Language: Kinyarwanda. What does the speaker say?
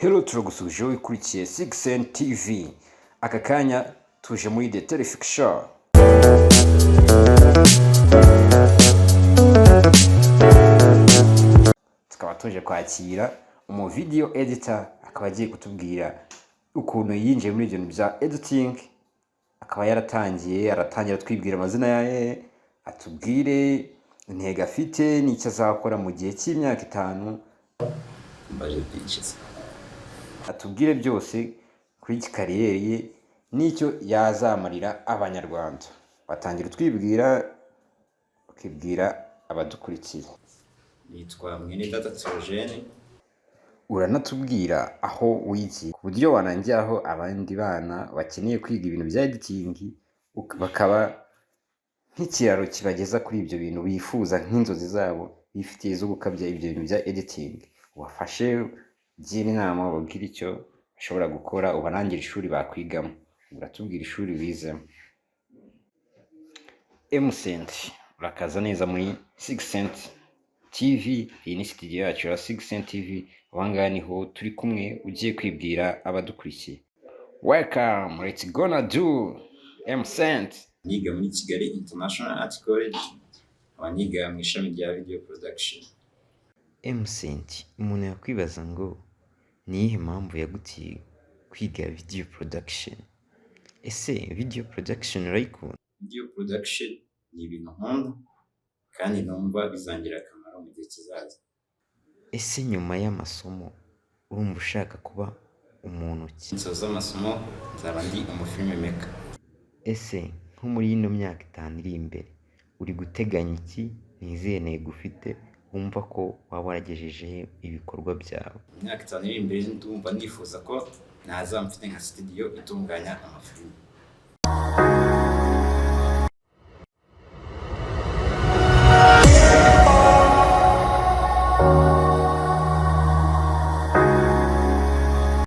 Hello turagusubije ikurikiye 6sainTV. Aka kanya tuje muri the TVshow. Tukaba tuje kwakira umu video editor akaba agiye kutubwira ukuntu yinjiye muri ibyo bya editing. Akaba aratangira twibwira amazina yawe, atubwire intego afite n'icyo azakora mu gihe cy'imyaka 5. Atubwire byose kuri kariyeri ye n'icyo yazamarira abanyarwanda. Batangira twibwira, ukibwira abadukurikiye. Nitwa MwenedataTheo. Uranatubwira aho wigiye ku buryo wanangira aho abandi bana bakeneye kwiga ibintu bya editing bakaba nk'ikiraro kibageza kuri ibyo bintu bifuza nk'inzozi zabo bifitiye zo gukabya ibyo bintu bya editing. Ubafashe gira inama, babwire icyo bashobora gukora, ubanangira ishuri bakwigamo. Uratubwira ishuri wizemo. MsainT, urakaza neza muri 6sainTV. Iyi ni studio yacu ya 6sainTV. Wangana niho turi kumwe ugiye kwibwira abadukurikiye. Welcome, let's gonna do MsainT. Niga muri Kigali International Art College, abaniga mu ishami rya video production. MsainT, umuntu yakwibaza ngo ni iyihe mpamvu yagutiye kwiga video production? Ese video production urayikunda? Video production ni ibintu nkunda kandi numva bizangira akamaro mu gihe kizaza. Ese nyuma y'amasomo urumva ushaka kuba umuntu ki? Nsoza amasomo nzaba ndi umufilmmaker. Ese nko muri ino myaka 5 iri imbere uri guteganya iki? Nizihe ntego ufite wumva ko waba waragejeje ibikorwa byawe? Imyaka 5 iri imbere ndumva nifuza ko nazamfite nka studio itunganya amafilm.